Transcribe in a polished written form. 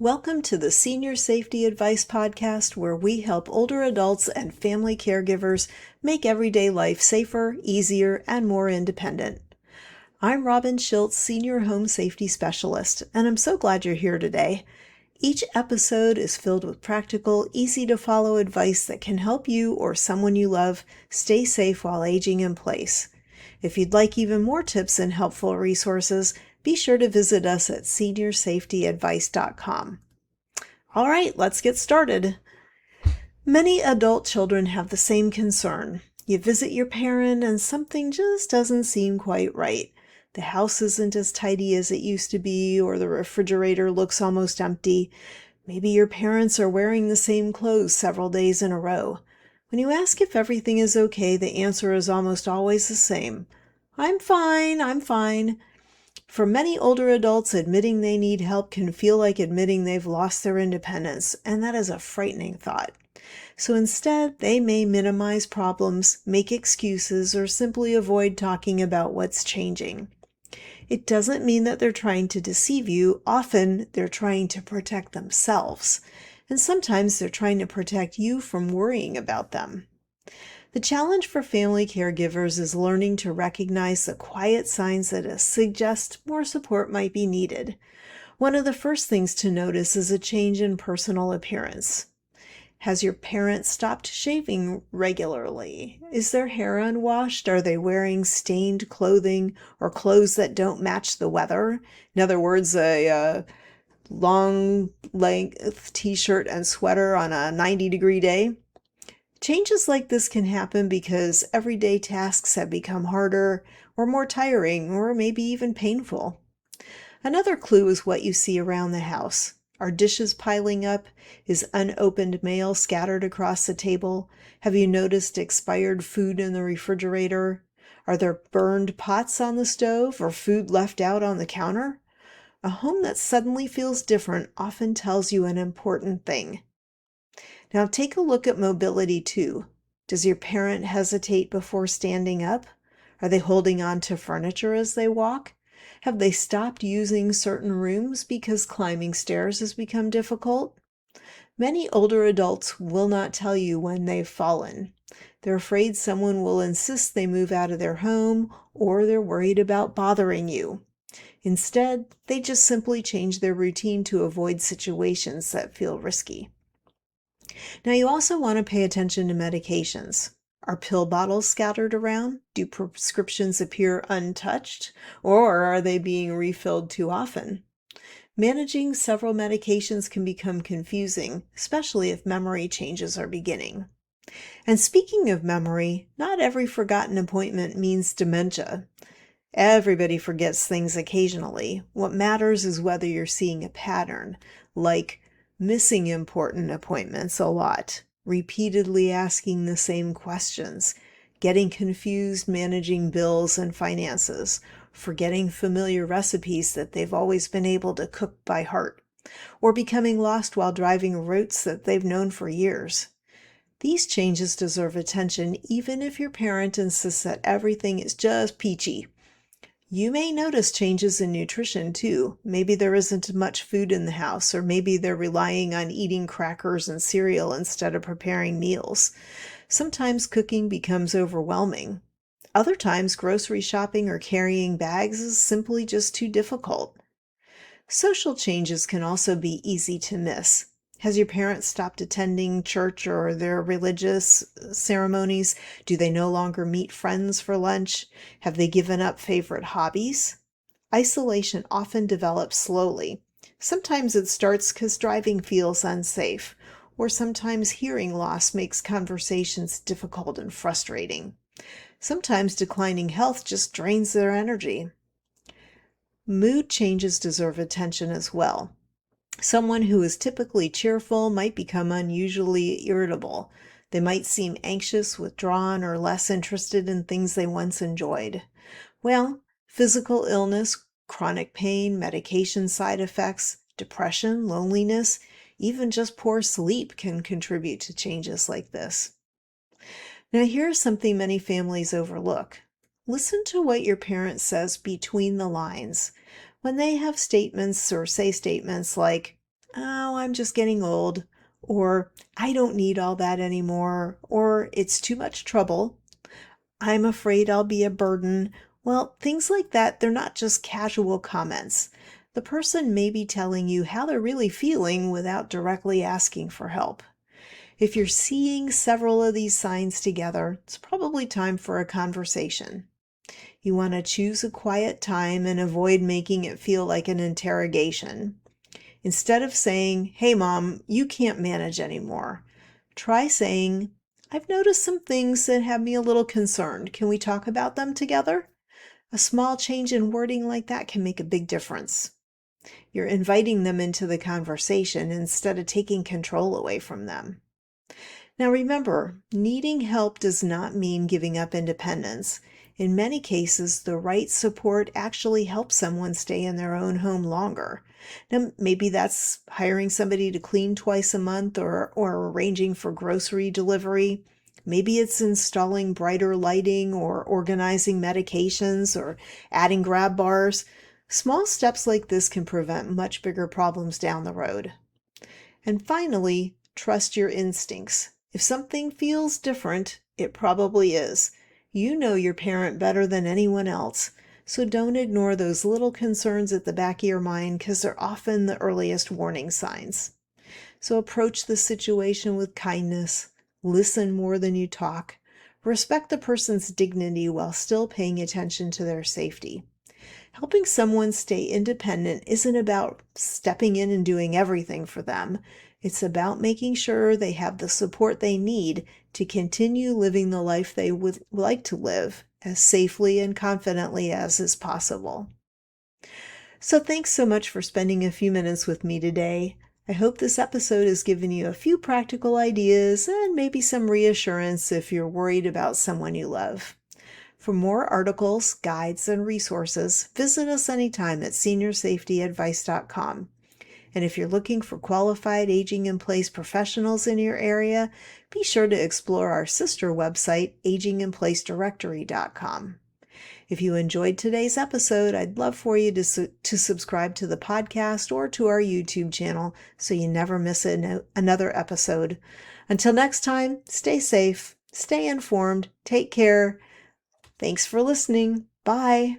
Welcome to the Senior Safety Advice Podcast, where we help older adults and family caregivers make everyday life safer, easier, and more independent. I'm Robin Schiltz, Senior Home Safety Specialist, and I'm so glad you're here today. Each episode is filled with practical, easy-to-follow advice that can help you or someone you love stay safe while aging in place. If you'd like even more tips and helpful resources, be sure to visit us at seniorsafetyadvice.com. All right, let's get started. Many adult children have the same concern. You visit your parent and something just doesn't seem quite right. The house isn't as tidy as it used to be, or the refrigerator looks almost empty. Maybe your parents are wearing the same clothes several days in a row. When you ask if everything is okay, the answer is almost always the same. I'm fine. For many older adults, admitting they need help can feel like admitting they've lost their independence, and that is a frightening thought. So instead, they may minimize problems, make excuses, or simply avoid talking about what's changing. It doesn't mean that they're trying to deceive you. Often, they're trying to protect themselves. And sometimes they're trying to protect you from worrying about them. The challenge for family caregivers is learning to recognize the quiet signs that suggest more support might be needed. One of the first things to notice is a change in personal appearance. Has your parent stopped shaving regularly? Is their hair unwashed? Are they wearing stained clothing or clothes that don't match the weather? In other words, a long length t-shirt and sweater on a 90-degree day. Changes like this can happen because everyday tasks have become harder or more tiring or maybe even painful. Another clue is what you see around the house. Are dishes piling up? Is unopened mail scattered across the table? Have you noticed expired food in the refrigerator? Are there burned pots on the stove or food left out on the counter? A home that suddenly feels different often tells you an important thing. Now take a look at mobility too. Does your parent hesitate before standing up? Are they holding on to furniture as they walk? Have they stopped using certain rooms because climbing stairs has become difficult? Many older adults will not tell you when they've fallen. They're afraid someone will insist they move out of their home, or they're worried about bothering you. Instead, they just simply change their routine to avoid situations that feel risky. Now, you also want to pay attention to medications. Are pill bottles scattered around? Do prescriptions appear untouched? Or are they being refilled too often? Managing several medications can become confusing, especially if memory changes are beginning. And speaking of memory, not every forgotten appointment means dementia. Everybody forgets things occasionally. What matters is whether you're seeing a pattern, like missing important appointments a lot, repeatedly asking the same questions, getting confused managing bills and finances, forgetting familiar recipes that they've always been able to cook by heart, or becoming lost while driving routes that they've known for years. These changes deserve attention even if your parent insists that everything is just peachy. You may notice changes in nutrition too. Maybe there isn't much food in the house, or maybe they're relying on eating crackers and cereal instead of preparing meals. Sometimes cooking becomes overwhelming. Other times, grocery shopping or carrying bags is simply just too difficult. Social changes can also be easy to miss. Has your parent stopped attending church or their religious ceremonies? Do they no longer meet friends for lunch? Have they given up favorite hobbies? Isolation often develops slowly. Sometimes it starts because driving feels unsafe, or sometimes hearing loss makes conversations difficult and frustrating. Sometimes declining health just drains their energy. Mood changes deserve attention as well. Someone who is typically cheerful might become unusually irritable. They might seem anxious, withdrawn, or less interested in things they once enjoyed. Well, physical illness, chronic pain, medication side effects, depression, loneliness, even just poor sleep can contribute to changes like this. Now, here's something many families overlook. Listen to what your parent says between the lines. When they have statements or say statements like, oh, I'm just getting old, or I don't need all that anymore, or it's too much trouble. I'm afraid I'll be a burden. Well, things like that, they're not just casual comments. The person may be telling you how they're really feeling without directly asking for help. If you're seeing several of these signs together, it's probably time for a conversation. You want to choose a quiet time and avoid making it feel like an interrogation. Instead of saying, "Hey, mom, you can't manage anymore," try saying, "I've noticed some things that have me a little concerned. Can we talk about them together?" A small change in wording like that can make a big difference. You're inviting them into the conversation instead of taking control away from them. Now remember, needing help does not mean giving up independence. In many cases, the right support actually helps someone stay in their own home longer. Now, maybe that's hiring somebody to clean twice a month or arranging for grocery delivery. Maybe it's installing brighter lighting or organizing medications or adding grab bars. Small steps like this can prevent much bigger problems down the road. And finally, trust your instincts. If something feels different, it probably is. You know your parent better than anyone else, so don't ignore those little concerns at the back of your mind because they're often the earliest warning signs. So approach the situation with kindness, listen more than you talk, respect the person's dignity while still paying attention to their safety. Helping someone stay independent isn't about stepping in and doing everything for them. It's about making sure they have the support they need to continue living the life they would like to live as safely and confidently as is possible. So thanks so much for spending a few minutes with me today. I hope this episode has given you a few practical ideas and maybe some reassurance if you're worried about someone you love. For more articles, guides, and resources, visit us anytime at seniorsafetyadvice.com. And if you're looking for qualified aging-in-place professionals in your area, be sure to explore our sister website, aginginplacedirectory.com. If you enjoyed today's episode, I'd love for you to subscribe to the podcast or to our YouTube channel so you never miss another episode. Until next time, stay safe, stay informed, take care. Thanks for listening. Bye.